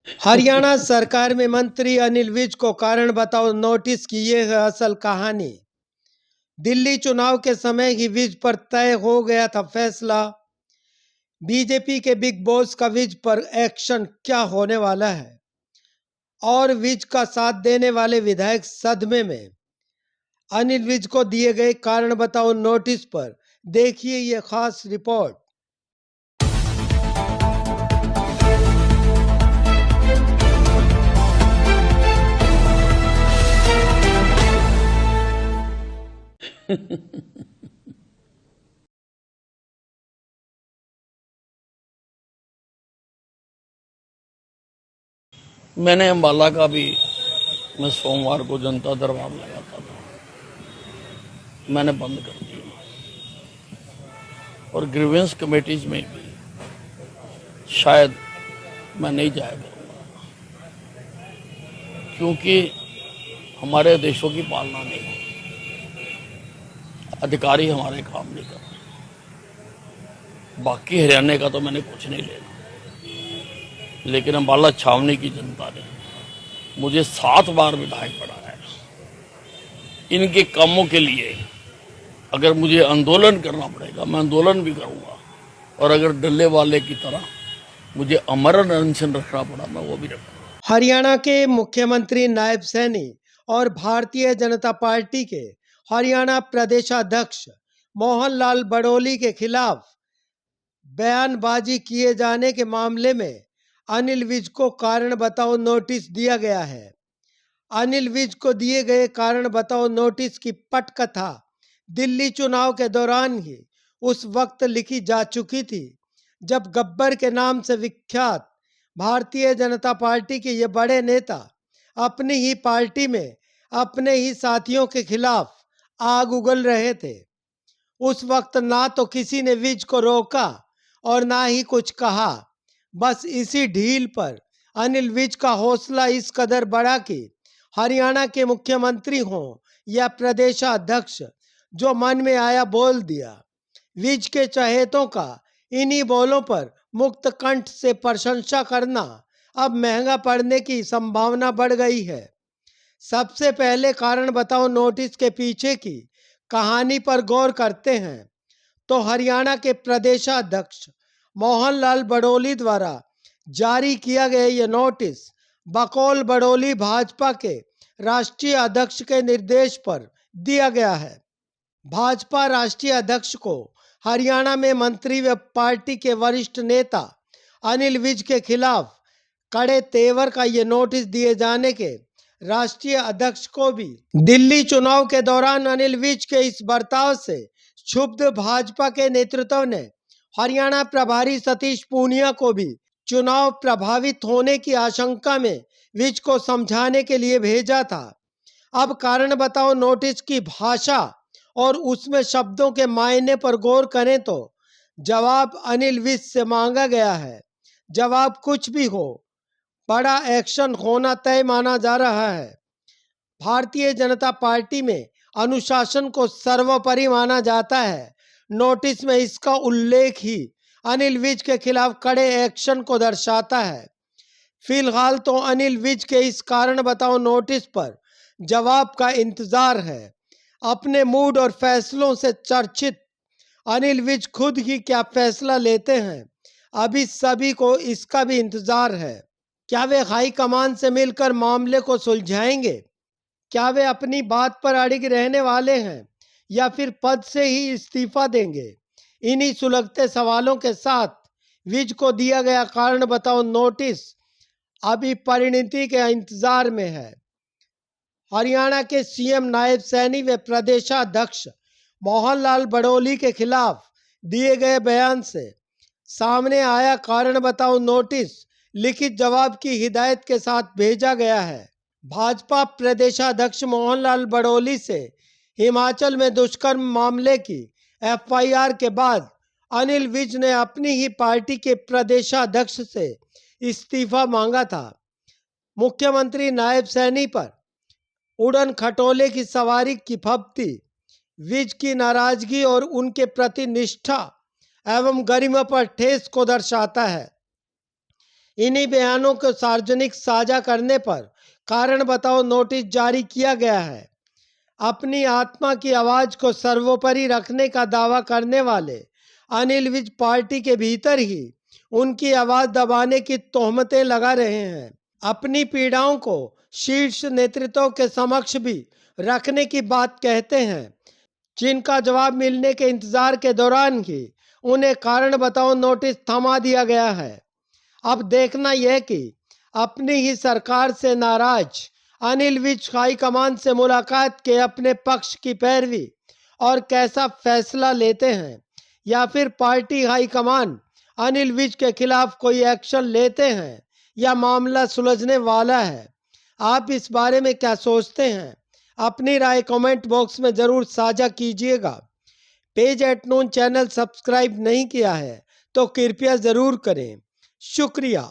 हरियाणा सरकार में मंत्री अनिल विज को कारण बताओ नोटिस की ये है असल कहानी। दिल्ली चुनाव के समय ही विज पर तय हो गया था फैसला। बीजेपी के बिग बॉस का विज पर एक्शन क्या होने वाला है और विज का साथ देने वाले विधायक सदमे में। अनिल विज को दिए गए कारण बताओ नोटिस पर देखिए ये खास रिपोर्ट। मैंने अम्बाला का भी मैं सोमवार को जनता दरबार लगाता था, मैंने बंद कर दिया। और ग्रीवेंस कमेटीज में भी शायद मैं नहीं जाया करूँगा, क्योंकि हमारे देशों की पालना नहीं हो, अधिकारी हमारे काम नहीं कर रहे। बाकी हरियाणा का तो मैंने कुछ नहीं लेना, लेकिन अम्बाला छावनी की जनता ने मुझे 7 बार विधायक बनाया। इनके कामों के लिए अगर मुझे आंदोलन करना पड़ेगा मैं आंदोलन भी करूंगा, और अगर डल्ले वाले की तरह मुझे अमरण अनशन रखना पड़ा मैं वो भी रखूंगा। हरियाणा के मुख्यमंत्री नायब सैनी और भारतीय जनता पार्टी के हरियाणा प्रदेशाध्यक्ष मोहनलाल बड़ोली के खिलाफ बयानबाजी किए जाने के मामले में अनिल विज को कारण बताओ नोटिस दिया गया है। अनिल विज को दिए गए कारण बताओ नोटिस की पटकथा दिल्ली चुनाव के दौरान ही उस वक्त लिखी जा चुकी थी जब गब्बर के नाम से विख्यात भारतीय जनता पार्टी के ये बड़े नेता अपनी ही पार्टी में अपने ही साथियों के खिलाफ आग उगल रहे थे। उस वक्त ना तो किसी ने विज को रोका और ना ही कुछ कहा। बस इसी ढील पर अनिल विज का हौसला इस कदर बढ़ा कि हरियाणा के मुख्यमंत्री हों या प्रदेशाध्यक्ष, जो मन में आया बोल दिया। विज के चहेतों का इन्हीं बोलों पर मुक्त कंठ से प्रशंसा करना अब महंगा पड़ने की संभावना बढ़ गई है। सबसे पहले कारण बताओ नोटिस के पीछे की कहानी पर गौर करते हैं तो हरियाणा के प्रदेशाध्यक्ष मोहनलाल बड़ोली द्वारा जारी किया गया यह नोटिस बकौल बड़ोली भाजपा के राष्ट्रीय अध्यक्ष के निर्देश पर दिया गया है। भाजपा राष्ट्रीय अध्यक्ष को हरियाणा में मंत्री व पार्टी के वरिष्ठ नेता अनिल विज के खिलाफ कड़े तेवर का ये नोटिस दिए जाने के राष्ट्रीय अध्यक्ष को भी दिल्ली चुनाव के दौरान अनिल विज के इस बर्ताव से क्षुब्ध भाजपा के नेतृत्व ने हरियाणा प्रभारी सतीश पूनिया को भी चुनाव प्रभावित होने की आशंका में विज को समझाने के लिए भेजा था। अब कारण बताओ नोटिस की भाषा और उसमें शब्दों के मायने पर गौर करें तो जवाब अनिल विज से मांगा गया है। जवाब कुछ भी हो, बड़ा एक्शन होना तय माना जा रहा है। भारतीय जनता पार्टी में अनुशासन को सर्वोपरि माना जाता है। नोटिस में इसका उल्लेख ही अनिल विज के खिलाफ कड़े एक्शन को दर्शाता है। फिलहाल तो अनिल विज के इस कारण बताओ नोटिस पर जवाब का इंतजार है। अपने मूड और फैसलों से चर्चित अनिल विज खुद ही क्या फैसला लेते हैं, अभी सभी को इसका भी इंतजार है। क्या वे हाईकमान से मिलकर मामले को सुलझाएंगे? क्या वे अपनी बात पर अड़िग रहने वाले हैं या फिर पद से ही इस्तीफा देंगे? इन्हीं सुलगते सवालों के साथ विज को दिया गया कारण बताओ नोटिस अभी परिणति के इंतजार में है। हरियाणा के सीएम नायब सैनी व प्रदेशाध्यक्ष मोहनलाल बड़ोली के खिलाफ दिए गए बयान से सामने आया कारण बताओ नोटिस लिखित जवाब की हिदायत के साथ भेजा गया है। भाजपा प्रदेशाध्यक्ष मोहनलाल बड़ोली से हिमाचल में दुष्कर्म मामले की एफआईआर के बाद अनिल विज ने अपनी ही पार्टी के प्रदेशाध्यक्ष से इस्तीफा मांगा था। मुख्यमंत्री नायब सैनी पर उड़न खटोले की सवारी की फब्ती विज की नाराजगी और उनके प्रति निष्ठा एवं गरिमा पर ठेस को दर्शाता है। इन्हीं बयानों को सार्वजनिक साझा करने पर कारण बताओ नोटिस जारी किया गया है। अपनी आत्मा की आवाज को सर्वोपरि रखने का दावा करने वाले अनिल विज पार्टी के भीतर ही उनकी आवाज दबाने की तोहमतें लगा रहे हैं। अपनी पीड़ाओं को शीर्ष नेतृत्व के समक्ष भी रखने की बात कहते हैं, जिनका जवाब मिलने के इंतजार के दौरान ही उन्हें कारण बताओ नोटिस थमा दिया गया है। अब देखना यह कि अपनी ही सरकार से नाराज अनिल विज हाईकमान से मुलाकात के अपने पक्ष की पैरवी और कैसा फैसला लेते हैं, या फिर पार्टी हाईकमान अनिल विज के खिलाफ कोई एक्शन लेते हैं, या मामला सुलझने वाला है। आप इस बारे में क्या सोचते हैं? अपनी राय कमेंट बॉक्स में जरूर साझा कीजिएगा। पेज @ नून चैनल सब्सक्राइब नहीं किया है तो कृपया जरूर करें। शुक्रिया।